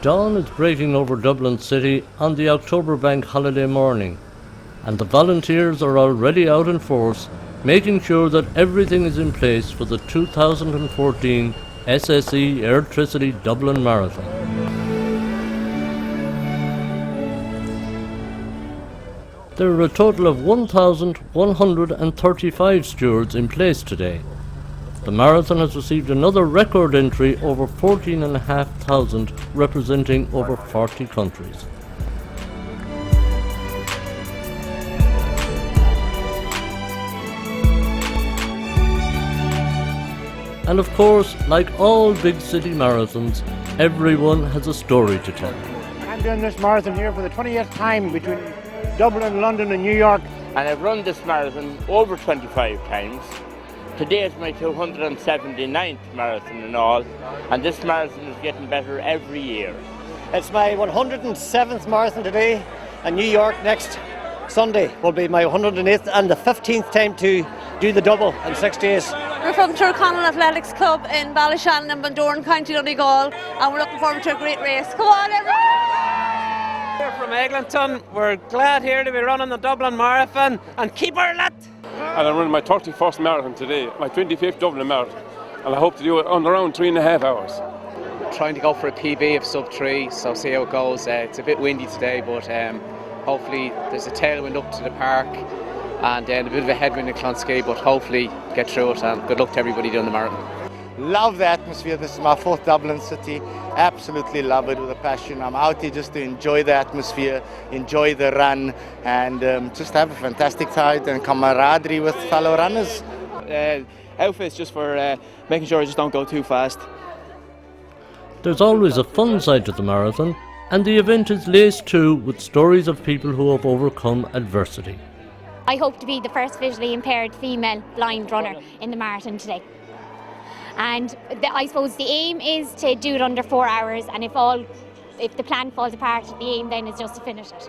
Dawn is breaking over Dublin City on the October bank holiday morning, and the volunteers are already out in force, making sure that everything is in place for the 2014 SSE Electricity Dublin Marathon. There are a total of 1,135 stewards in place today. The marathon has received another record entry, over 14,500, representing over 40 countries. And of course, like all big city marathons, everyone has a story to tell. I'm doing this marathon here for the 20th time between Dublin, London and New York. And I've run this marathon over 25 times. Today is my 279th marathon in all, and this marathon is getting better every year. It's my 107th marathon today, and New York next Sunday will be my 108th and the 15th time to do the double in 6 days. We're from Tyrconnell Athletics Club in Ballyshannon and Bundoran, County Donegal, and we're looking forward to a great race. Come on everyone! We're from Eglinton. We're glad here to be running the Dublin Marathon, and keep her lit! And I'm running my 31st marathon today, my 25th Dublin Marathon, and I hope to do it on around 3.5 hours. Trying to go for a PB of sub 3, so see how it goes. It's a bit windy today, but hopefully there's a tailwind up to the park and a bit of a headwind in Clonskilly, but hopefully get through it, and good luck to everybody doing the marathon. Love the atmosphere. This is my 4th Dublin City. Absolutely love it with a passion. I'm out here just to enjoy the atmosphere, enjoy the run, and just have a fantastic time and camaraderie with fellow runners. Outfits just for making sure I just don't go too fast. There's always a fun side to the marathon, and the event is laced too with stories of people who have overcome adversity. I hope to be the first visually impaired female blind runner in the marathon today. And I suppose the aim is to do it under 4 hours, and if the plan falls apart, the aim then is just to finish it.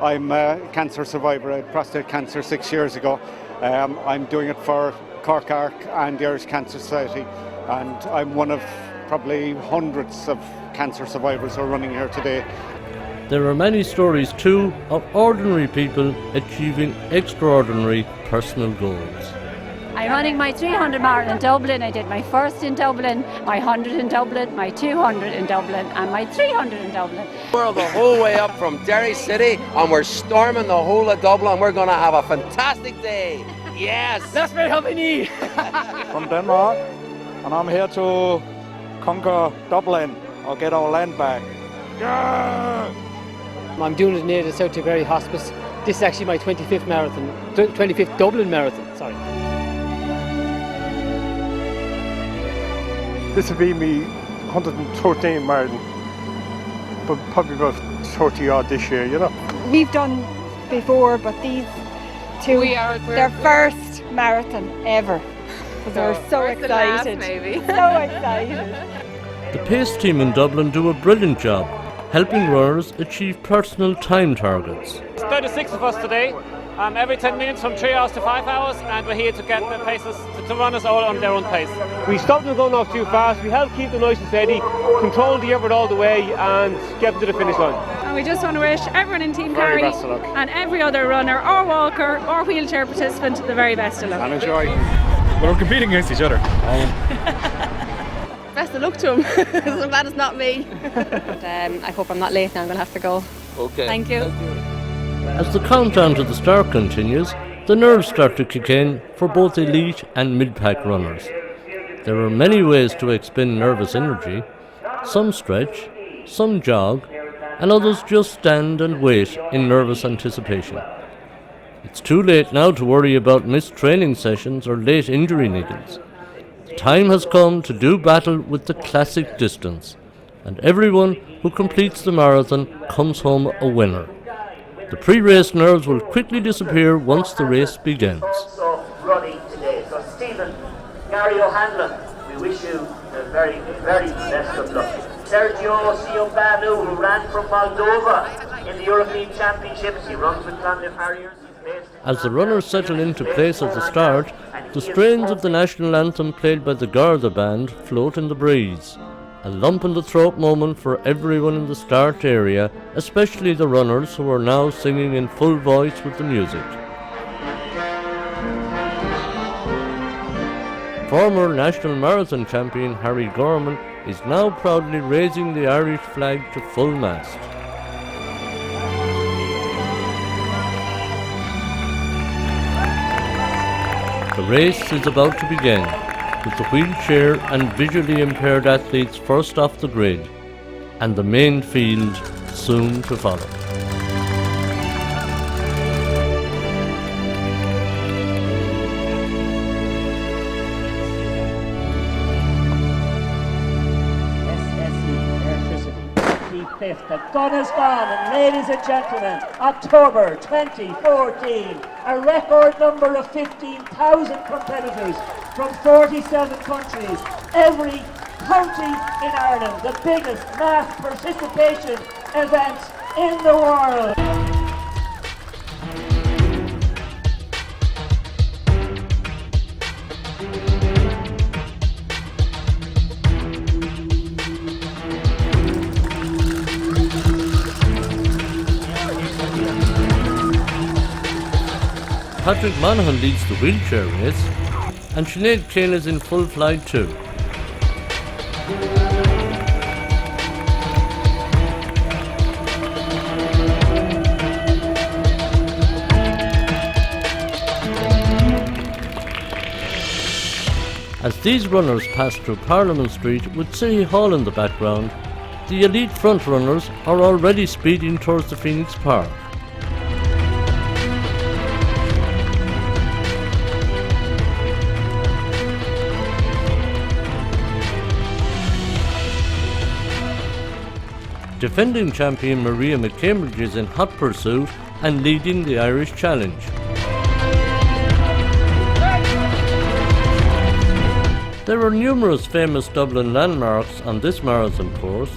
I'm a cancer survivor. I had prostate cancer 6 years ago. I'm doing it for Cork Arc and the Irish Cancer Society, and I'm one of probably hundreds of cancer survivors who are running here today. There are many stories too of ordinary people achieving extraordinary personal goals. I'm running my 300 marathon in Dublin. I did my first in Dublin, my 100 in Dublin, my 200 in Dublin and my 300 in Dublin. We're the whole way up from Derry City, and we're storming the whole of Dublin. We're going to have a fantastic day. Yes! That's very happy. From Denmark, and I'm here to conquer Dublin or get our land back. Yeah! I'm doing it near the South Tipperary Hospice. This is actually my 25th marathon, 25th Dublin Marathon, sorry. This will be me 113 marathon, but probably about 30 odd this year, you know. We've done before, but these two, their first marathon ever. They're so excited. So excited. The pace team in Dublin do a brilliant job, helping runners achieve personal time targets. There's 36 of us today, every 10 minutes from 3 hours to 5 hours, and we're here to get the paces, to run us all on their own pace. We stop them going off too fast, we help keep them nice and steady, control the effort all the way and get them to the finish line. And we just want to wish everyone in Team Kerry and every other runner or walker or wheelchair participant the very best of luck. And enjoy. Well, we're competing against each other. Best of luck to him. I'm glad it's not me. I hope I'm not late now, I'm going to have to go. Okay. Thank you. As the countdown to the start continues, the nerves start to kick in for both elite and mid-pack runners. There are many ways to expend nervous energy. Some stretch, some jog, and others just stand and wait in nervous anticipation. It's too late now to worry about missed training sessions or late injury niggles. The time has come to do battle with the classic distance, and everyone who completes the marathon comes home a winner. The pre-race nerves will quickly disappear once the race begins. Running today. So Stephen, Gary O'Hanlon, we wish you the very, very best of luck. Sergio Siombanu, who ran from Moldova in the European Championships, he runs with Clonmel Harriers. As the runners settle into place at the start, the strains of the national anthem played by the Garda band float in the breeze. A lump in the throat moment for everyone in the start area, especially the runners who are now singing in full voice with the music. Former national marathon champion Harry Gorman is now proudly raising the Irish flag to full mast. The race is about to begin, with the wheelchair and visually impaired athletes first off the grid, and the main field soon to follow. SSE Electricity, the 5th. The gun is gone, and ladies and gentlemen, October 2014, a record number of 15,000 competitors from 47 countries, every county in Ireland, the biggest mass participation event in the world. Patrick Monaghan leads the wheelchair race, and Sinead Kane is in full flight too. As these runners pass through Parliament Street with City Hall in the background, the elite front runners are already speeding towards the Phoenix Park. Defending champion Maria McCambridge is in hot pursuit and leading the Irish Challenge. There are numerous famous Dublin landmarks on this marathon course,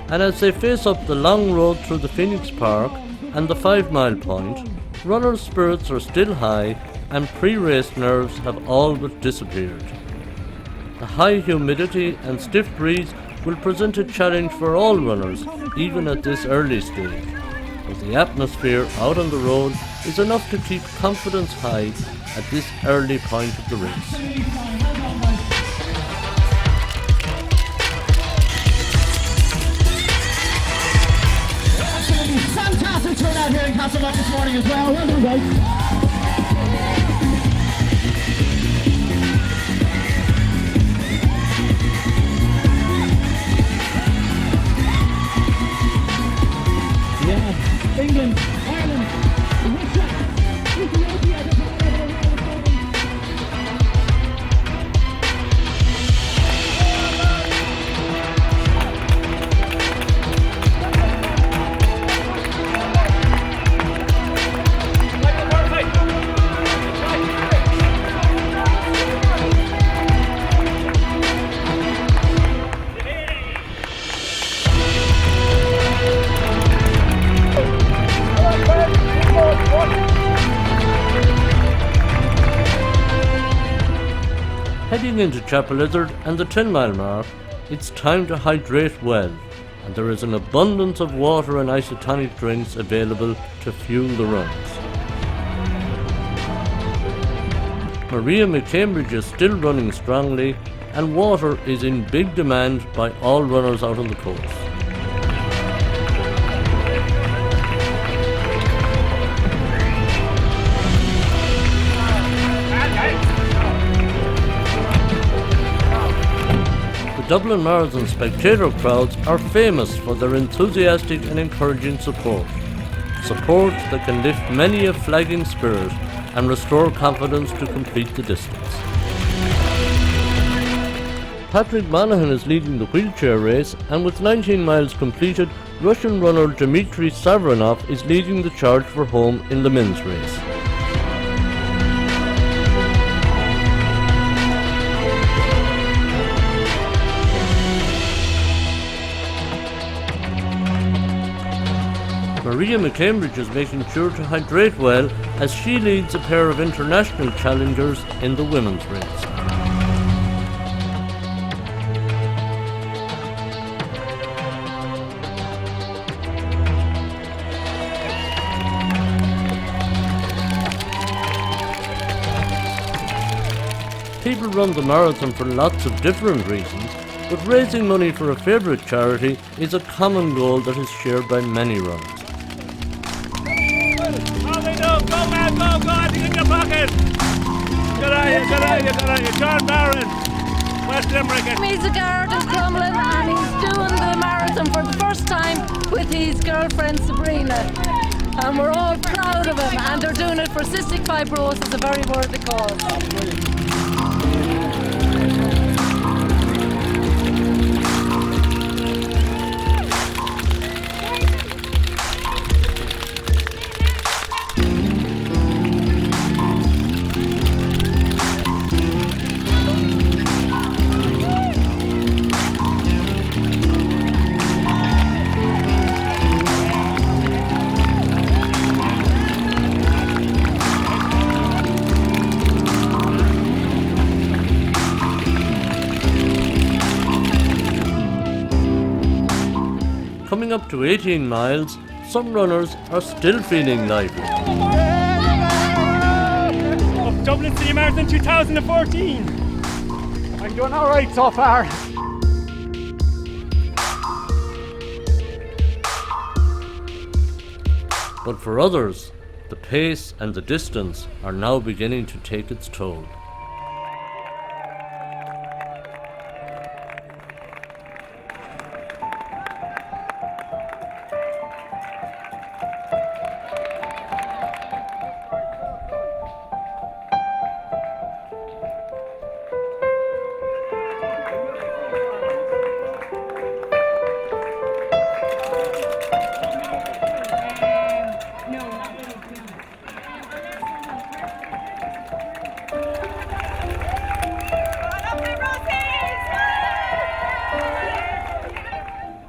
and as they face up the long road through the Phoenix Park and the 5 Mile Point, runners' spirits are still high and pre-race nerves have all but disappeared. The high humidity and stiff breeze will present a challenge for all runners, even at this early stage. But the atmosphere out on the road is enough to keep confidence high at this early point of the race. Fantastic turnout here in Castlelock this morning as well. Well done, guys. England, Ireland, Russia, Ethiopia, Heading into Chapel Lizard and the 10 mile mark, it's time to hydrate well, and there is an abundance of water and isotonic drinks available to fuel the runs. Maria McCambridge is still running strongly, and water is in big demand by all runners out on the course. The Dublin Marathon spectator crowds are famous for their enthusiastic and encouraging support. Support that can lift many a flagging spirit and restore confidence to complete the distance. Patrick Monaghan is leading the wheelchair race, and with 19 miles completed, Russian runner Dmitry Savronov is leading the charge for home in the men's race. Maria McCambridge is making sure to hydrate well as she leads a pair of international challengers in the women's race. People run the marathon for lots of different reasons, but raising money for a favourite charity is a common goal that is shared by many runners. Go man, go, anything in your pocket. Good on you, John Barron, West Limerick. He's a guard in Crumlin and he's doing the marathon for the first time with his girlfriend Sabrina. And we're all proud of him, and they're doing it for cystic fibrosis, a very worthy cause. Coming up to 18 miles, some runners are still feeling lively. Of Dublin City Marathon 2014. I'm doing all right so far. But for others, the pace and the distance are now beginning to take its toll.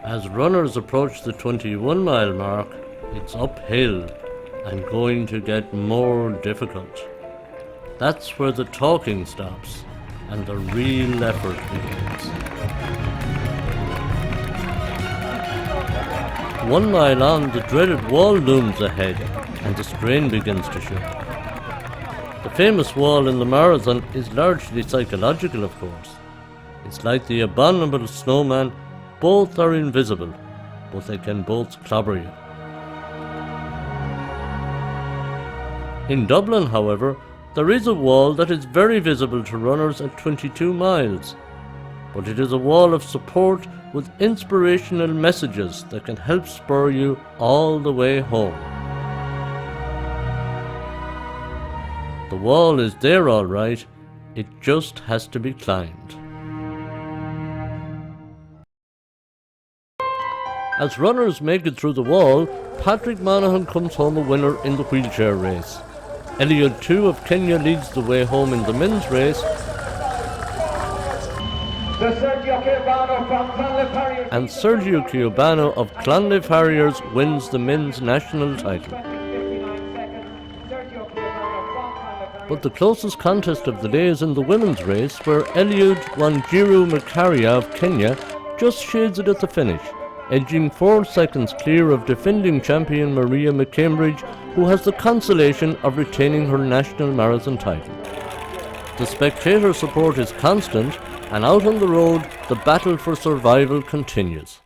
As runners approach the 21-mile mark, it's uphill and going to get more difficult. That's where the talking stops and the real effort begins. 1 mile on, the dreaded wall looms ahead and the strain begins to show. The famous wall in the marathon is largely psychological, of course. It's like the abominable snowman. Both are invisible, but they can both clobber you. In Dublin, however, there is a wall that is very visible to runners at 22 miles, but it is a wall of support with inspirational messages that can help spur you all the way home. The wall is there all right, it just has to be climbed. As runners make it through the wall, Patrick Monaghan comes home a winner in the wheelchair race. Eliud 2 of Kenya leads the way home in the men's race, and Sergio Chiobano of Clonliffe Harriers wins the men's national title. But the closest contest of the day is in the women's race, where Eliud Wanjiru Makaria of Kenya just shades it at the finish, edging 4 seconds clear of defending champion Maria McCambridge, who has the consolation of retaining her national marathon title. The spectator support is constant, and out on the road, the battle for survival continues.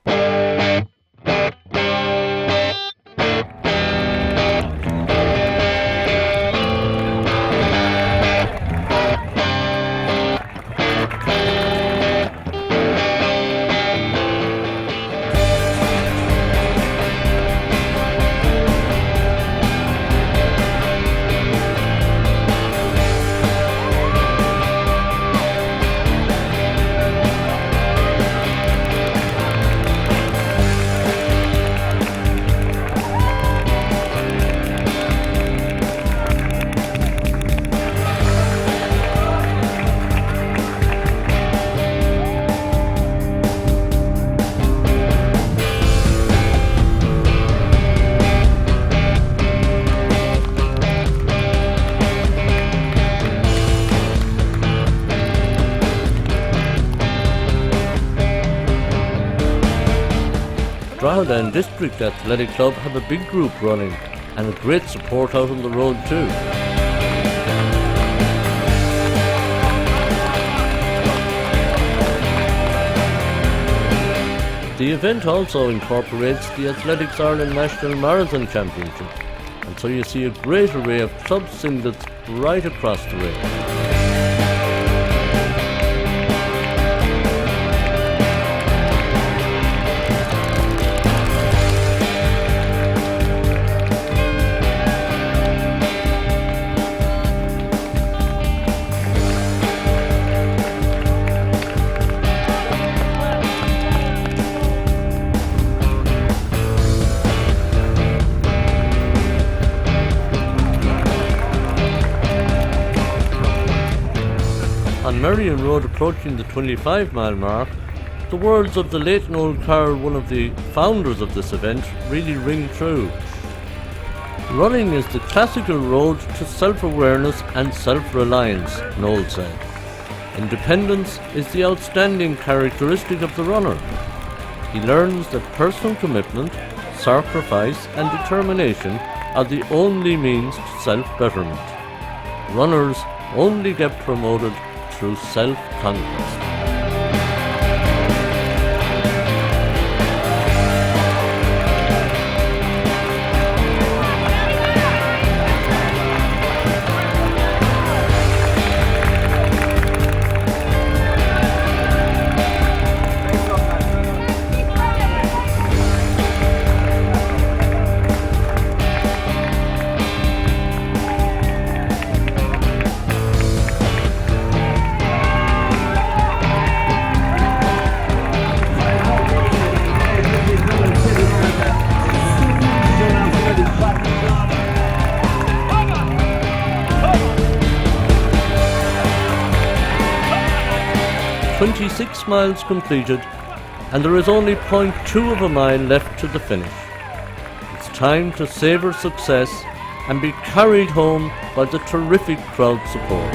Drogheda and District Athletic Club have a big group running, and a great support out on the road too. The event also incorporates the Athletics Ireland National Marathon Championship, and so you see a great array of club singlets right across the race. On Merrion Road, approaching the 25-mile mark, the words of the late Noel Carroll, one of the founders of this event, really ring true. Running is the classical road to self-awareness and self-reliance, Noel said. Independence is the outstanding characteristic of the runner. He learns that personal commitment, sacrifice and determination are the only means to self-betterment. Runners only get promoted through self-conquest. "26 miles completed, and there is only 0.2 of a mile left to the finish. It's time to savour success and be carried home by the terrific crowd support."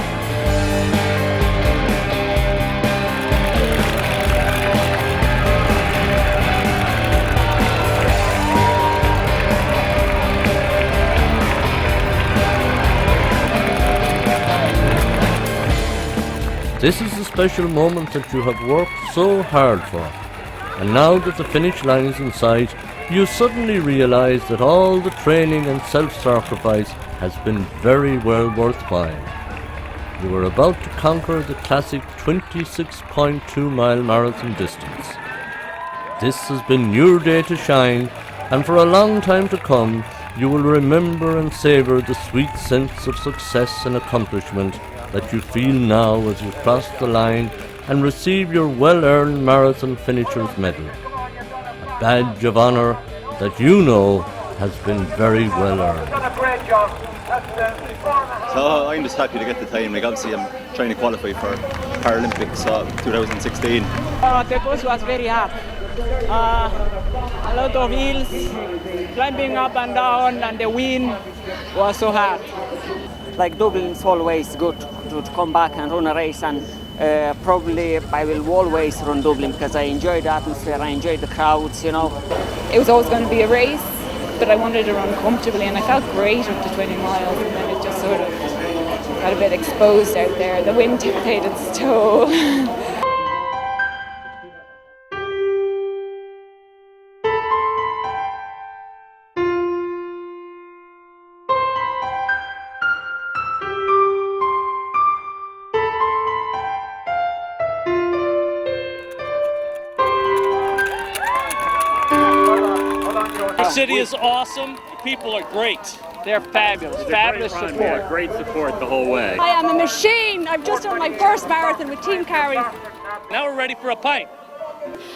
This is the special moment that you have worked so hard for, and now that the finish line is in sight, you suddenly realise that all the training and self-sacrifice has been very well worthwhile. You are about to conquer the classic 26.2-mile marathon distance. This has been your day to shine, and for a long time to come, you will remember and savour the sweet sense of success and accomplishment that you feel now as you cross the line and receive your well-earned marathon finisher's medal. A badge of honour that you know has been very well earned. So I'm just happy to get the time. Like, obviously I'm trying to qualify for Paralympics 2016. The bus was very hard. A lot of hills, climbing up and down, and the wind was so hard. Like Dublin is always good to come back and run a race, and probably I will always run Dublin because I enjoy the atmosphere, I enjoy the crowds, you know. It was always going to be a race, but I wanted to run comfortably, and I felt great up to 20 miles, and then it just sort of got a bit exposed out there. The wind played its toll. The city is awesome. People are great. They're fabulous. Fabulous support. We had great support the whole way. I am a machine. I've just done my first marathon with Team Carry. Now we're ready for a pint.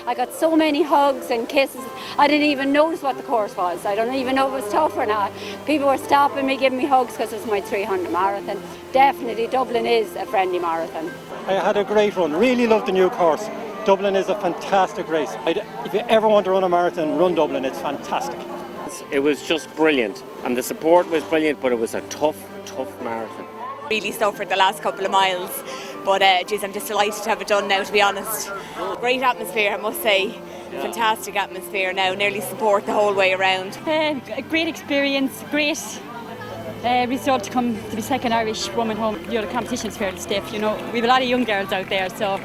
I got so many hugs and kisses. I didn't even notice what the course was. I don't even know if it was tough or not. People were stopping me, giving me hugs because it was my 300 marathon. Definitely, Dublin is a friendly marathon. I had a great run. Really loved the new course. Dublin is a fantastic race. If you ever want to run a marathon, run Dublin. It's fantastic. It was just brilliant, and the support was brilliant, but it was a tough marathon. Really suffered the last couple of miles, but geez, I'm just delighted to have it done now, to be honest. Great atmosphere, I must say. Yeah. Fantastic atmosphere now, nearly support the whole way around. A great experience, great result to come to be second Irish woman home. You know, the competition's fairly stiff, you know. We have a lot of young girls out there, so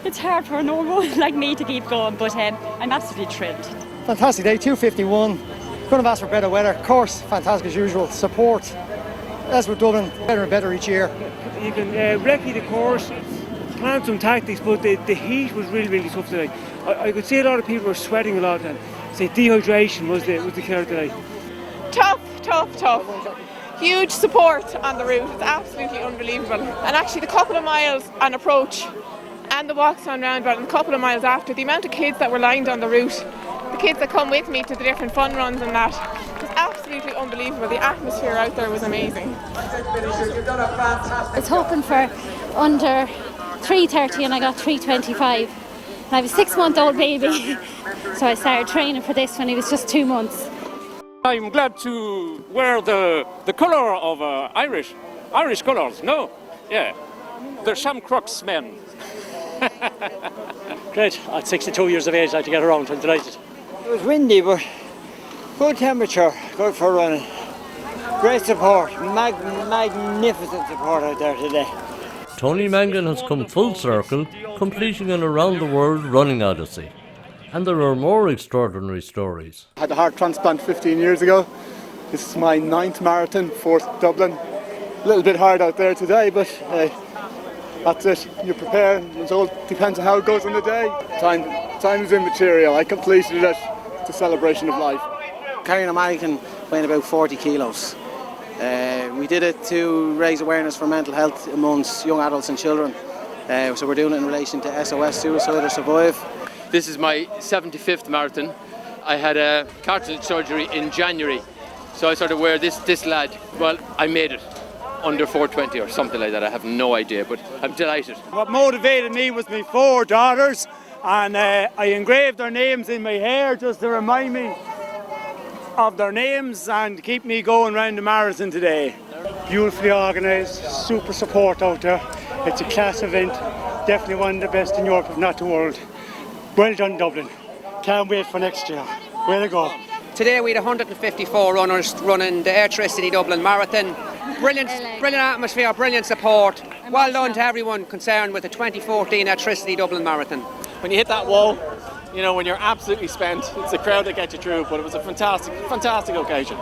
It's hard for a normal like me to keep going, but I'm absolutely thrilled. Fantastic day, 2:51. Couldn't have asked for better weather. Course, fantastic as usual. Support, as with Dublin, better and better each year. You can recce the course, plan some tactics, but the heat was really, really tough today. I could see a lot of people were sweating a lot, and say dehydration was the killer today. Tough. Huge support on the route. It's absolutely unbelievable. And actually the couple of miles on approach and the walks on roundabout and a couple of miles after, the amount of kids that were lined on the route, the kids that come with me to the different fun runs and that, was absolutely unbelievable. The atmosphere out there was amazing. I was hoping for under 3:30 and I got 3:25. I have a 6-month-old baby, so I started training for this when he was just 2 months. I'm glad to wear the colour of Irish colours. No, yeah, they're Sam Crooks men. Great. At 62 years of age, I had to get around. I'm delighted. It was windy, but good temperature, good for running. Great support, magnificent support out there today. Tony Mangan has come full circle, completing an around-the-world running odyssey. And there are more extraordinary stories. I had a heart transplant 15 years ago. This is my 9th marathon, 4th Dublin. A little bit hard out there today, but that's it. You prepare, it all depends on how it goes on the day. Time is immaterial. I completed it. It's a celebration of life. Carrying a mannequin weighing about 40 kilos. We did it to raise awareness for mental health amongst young adults and children. So we're doing it in relation to SOS, Suicide or Survive. This is my 75th marathon. I had a cartilage surgery in January, so I sort of wear this lad. Well, I made it under 4:20 or something like that. I have no idea, but I'm delighted. What motivated me was my 4 daughters, and I engraved their names in my hair just to remind me of their names and keep me going round the marathon today. Beautifully organised, super support out there. It's a class event, definitely one of the best in Europe, if not the world. Well done, Dublin. Can't wait for next year. Way to go. Today we had 154 runners running the Airtricity Dublin Marathon. Brilliant atmosphere, brilliant support. Well done to everyone concerned with the 2014 Airtricity Dublin Marathon. When you hit that wall, you know, when you're absolutely spent, it's the crowd that gets you through, but it was a fantastic occasion.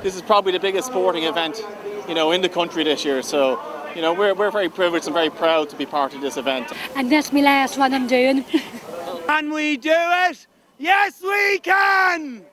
This is probably the biggest sporting event, you know, in the country this year, so you know, we're very privileged and very proud to be part of this event. And that's my last one I'm doing. Can we do it? Yes, we can!